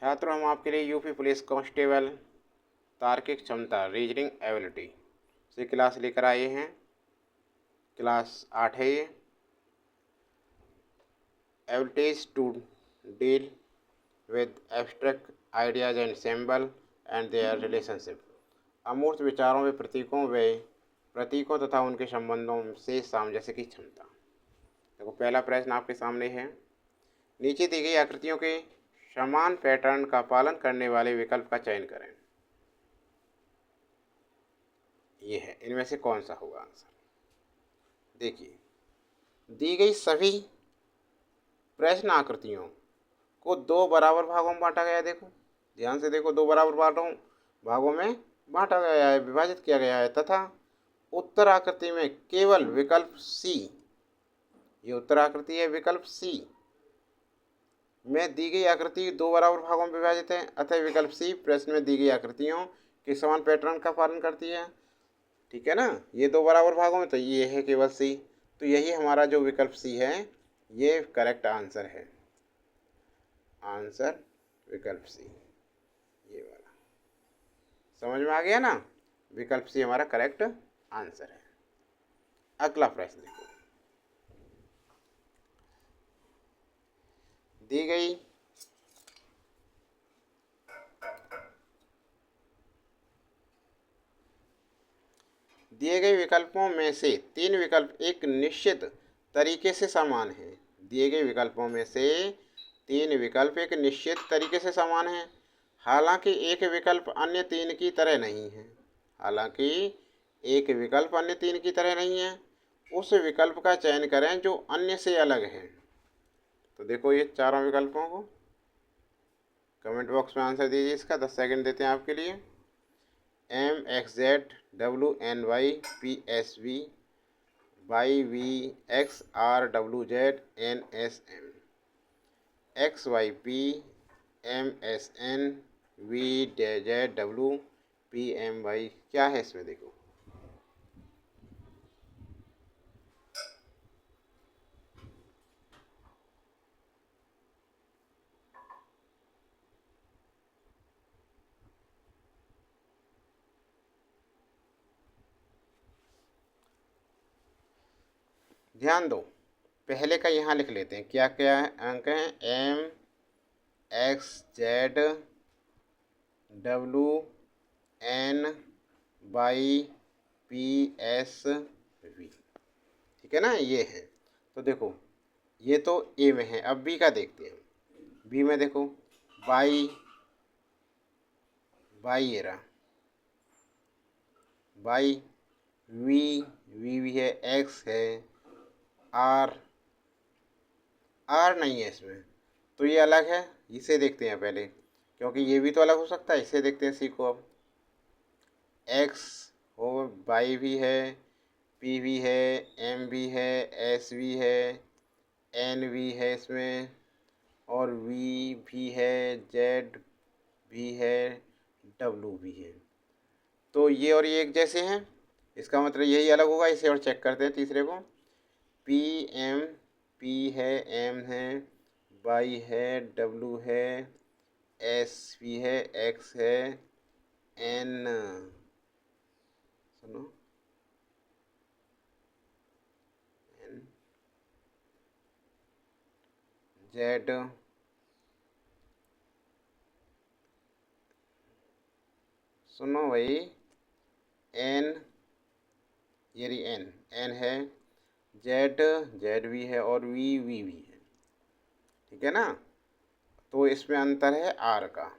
छात्रों, हम आपके लिए यूपी पुलिस कांस्टेबल तार्किक क्षमता रीजनिंग एबिलिटी से क्लास लेकर आए हैं। क्लास 8 है ये। Abilities to deal with abstract ideas and symbol and their relationship. अमूर्त विचारों व प्रतीकों तथा उनके संबंधों से सामंजस्य की क्षमता। देखो, पहला प्रश्न आपके सामने है। नीचे दी गई आकृतियों के समान पैटर्न का पालन करने वाले विकल्प का चयन करें। ये है, इनमें से कौन सा होगा आंसर। देखिए, दी गई सभी प्रश्न आकृतियों को दो बराबर भागों में बांटा गया है। देखो, ध्यान से देखो, दो बराबर भागों में बांटा गया है, विभाजित किया गया है तथा उत्तर आकृति में केवल विकल्प सी, ये उत्तर आकृति है, विकल्प सी में दी गई आकृति दो बराबर भागों में विभाजित है, अतः विकल्प सी प्रश्न में दी गई आकृतियों के समान पैटर्न का पालन करती है। ठीक है ना, ये दो बराबर भागों में, तो ये है केवल सी, तो यही हमारा जो विकल्प सी है ये करेक्ट आंसर है। आंसर विकल्प सी, ये वाला समझ में आ गया ना। विकल्प सी हमारा करेक्ट आंसर है। अगला प्रश्न देखो, दी गई दिए गए विकल्पों में से तीन विकल्प एक निश्चित तरीके से समान हैं। दिए गए विकल्पों में से तीन विकल्प एक निश्चित तरीके से समान हैं, हालांकि एक विकल्प अन्य तीन की तरह नहीं है। हालांकि एक विकल्प अन्य तीन की तरह नहीं है, उस विकल्प का चयन करें जो अन्य से अलग है। तो देखो, ये चारों विकल्पों को कमेंट बॉक्स में आंसर दीजिए इसका। 10 सेकंड देते हैं आपके लिए। MXZ WNY PSV YVXRWZ NSM XYP MSN VZW PMY। क्या है इसमें, देखो। ध्यान दो, पहले का यहाँ लिख लेते हैं। क्या क्या अंक हैं? MXZWNYPSV। ठीक है ना, ये है। तो देखो, ये तो ए में है। अब बी का देखते हैं। बी में देखो, बाई ये रहा, बाई वी भी है, एक्स है, आर नहीं है इसमें, तो ये अलग है। इसे देखते हैं पहले, क्योंकि ये भी तो अलग हो सकता है। इसे देखते हैं, सी को। अब एक्स हो, वाई भी है, पी भी है, एम भी है, एस भी है, एन भी है इसमें, और वी भी है, जेड भी है, डब्लू भी है। तो ये और ये एक जैसे हैं, इसका मतलब यही अलग होगा। इसे और चेक करते हैं तीसरे को। पी एम, पी है, एम है, वाई है, डब्लू है, एस भी है, एक्स है, एन, सुनो, एन, जेड, सुनो भाई, एन, ये रही एन है, जेड भी है, और वी भी है। ठीक है ना। तो इसमें अंतर है आर का।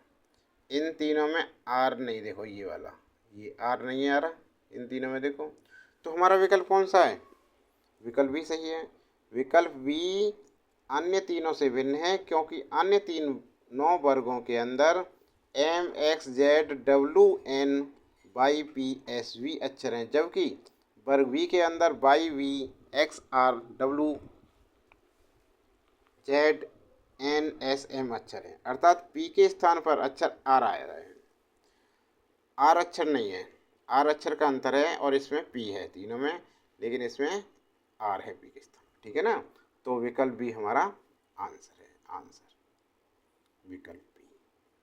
इन तीनों में आर नहीं, देखो ये वाला, ये आर नहीं आ रहा इन तीनों में, देखो। तो हमारा विकल्प कौन सा है? विकल्प बी सही है। विकल्प बी अन्य तीनों से भिन्न है, क्योंकि अन्य तीन 9 वर्गों के अंदर MXZWNYPSV अक्षर हैं, जबकि वर्ग बी के अंदर YVXRWZNSM अक्षर हैं। अर्थात पी के स्थान पर अक्षर आर आया है, आर अक्षर नहीं है। आर अक्षर का अंतर है, और इसमें पी है तीनों में, लेकिन इसमें आर है पी के स्थान। ठीक है ना। तो विकल्प बी हमारा आंसर है। आंसर विकल्प बी।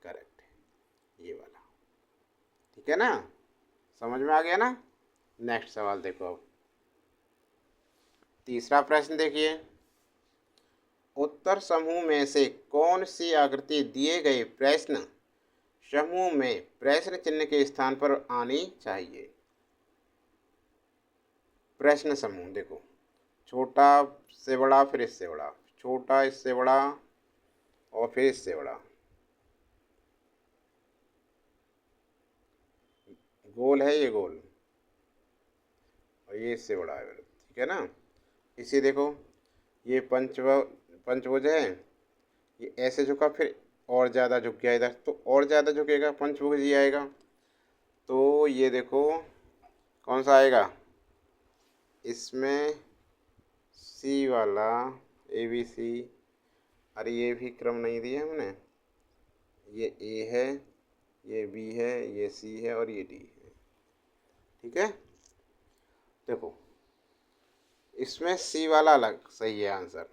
करेक्ट है ये वाला। ठीक है ना, समझ में आ गया ना। नेक्स्ट सवाल देखो अब, तीसरा प्रश्न देखिए, उत्तर समूह में से कौन सी आकृति दिए गए प्रश्न समूह में प्रश्न चिन्ह के स्थान पर आनी चाहिए। प्रश्न समूह देखो, छोटा से बड़ा, फिर इससे बड़ा, छोटा इससे बड़ा और फिर इससे बड़ा, गोल है ये गोल और ये इससे बड़ा है। ठीक है ना, इसे देखो ये पंचभुज है, ये ऐसे झुका फिर और ज़्यादा झुक गया इधर, तो और ज़्यादा झुकेगा पंचभुज ही आएगा। तो ये देखो कौन सा आएगा, इसमें सी वाला ABC, अरे ये भी क्रम नहीं दिया हमने, ये A है, ये B है, ये C है और ये D है। ठीक है, देखो इसमें C वाला अलग सही है आंसर।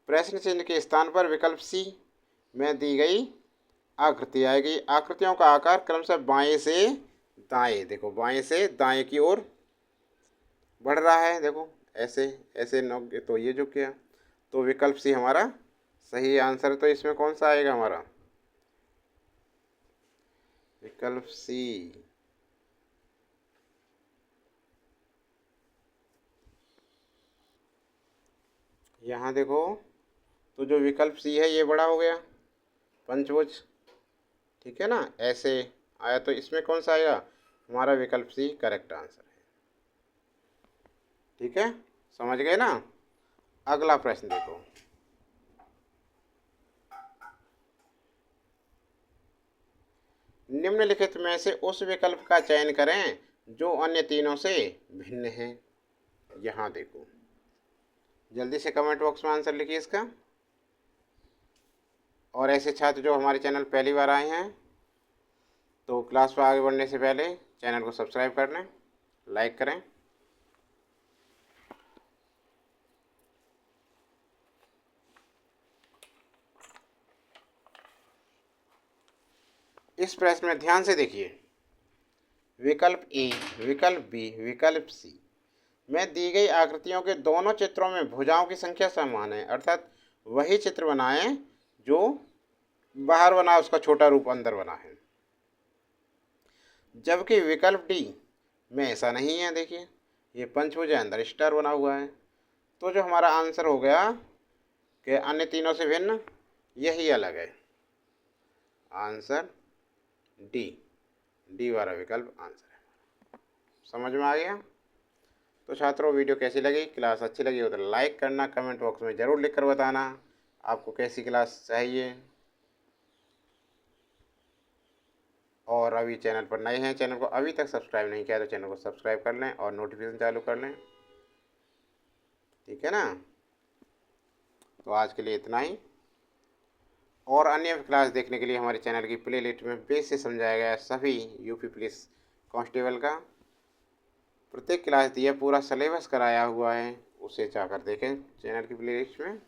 प्रश्न चिन्ह के स्थान पर विकल्प C में दी गई आकृति आएगी। आकृतियों का आकार क्रमशः बाएं से दाएं, देखो बाएं से दाएं की ओर बढ़ रहा है। देखो ऐसे ऐसे नोक, तो ये झुक गया, तो विकल्प सी हमारा सही आंसर। तो इसमें कौन सा आएगा हमारा, विकल्प सी। यहाँ देखो, तो जो विकल्प सी है ये बड़ा हो गया पंचभुज। ठीक है ना, ऐसे आया, तो इसमें कौन सा आएगा हमारा, विकल्प सी करेक्ट आंसर है। ठीक है, समझ गए ना। अगला प्रश्न देखो, निम्नलिखित में से उस विकल्प का चयन करें जो अन्य तीनों से भिन्न है। यहाँ देखो, जल्दी से कमेंट बॉक्स में आंसर लिखिए इसका। और ऐसे छात्र जो हमारे चैनल पहली बार आए हैं तो क्लास पर आगे बढ़ने से पहले चैनल को सब्सक्राइब कर लें, लाइक करें। इस प्रश्न में ध्यान से देखिए, विकल्प ए, विकल्प बी, विकल्प सी में दी गई आकृतियों के दोनों चित्रों में भुजाओं की संख्या समान है, अर्थात वही चित्र बनाएं जो बाहर बना उसका छोटा रूप अंदर बना है। जबकि विकल्प डी में ऐसा नहीं है। देखिए ये पंचभुज है, अंदर स्टार बना हुआ है। तो जो हमारा आंसर हो गया कि अन्य तीनों से भिन्न, यही अलग है। आंसर डी वाला विकल्प आंसर है। समझ में आ गया। तो छात्रों, वीडियो कैसी लगी, क्लास अच्छी लगी हो तो लाइक करना, कमेंट बॉक्स में ज़रूर लिखकर बताना आपको कैसी क्लास चाहिए। और अभी चैनल पर नए हैं, चैनल को अभी तक सब्सक्राइब नहीं किया तो चैनल को सब्सक्राइब कर लें और नोटिफिकेशन चालू कर लें। ठीक है ना, तो आज के लिए इतना ही। और अन्य क्लास देखने के लिए हमारे चैनल की प्लेलिस्ट में बेस से समझाया गया सभी यूपी पुलिस कांस्टेबल का प्रत्येक क्लास दिया, पूरा सिलेबस कराया हुआ है, उसे जाकर देखें चैनल की प्लेलिस्ट में।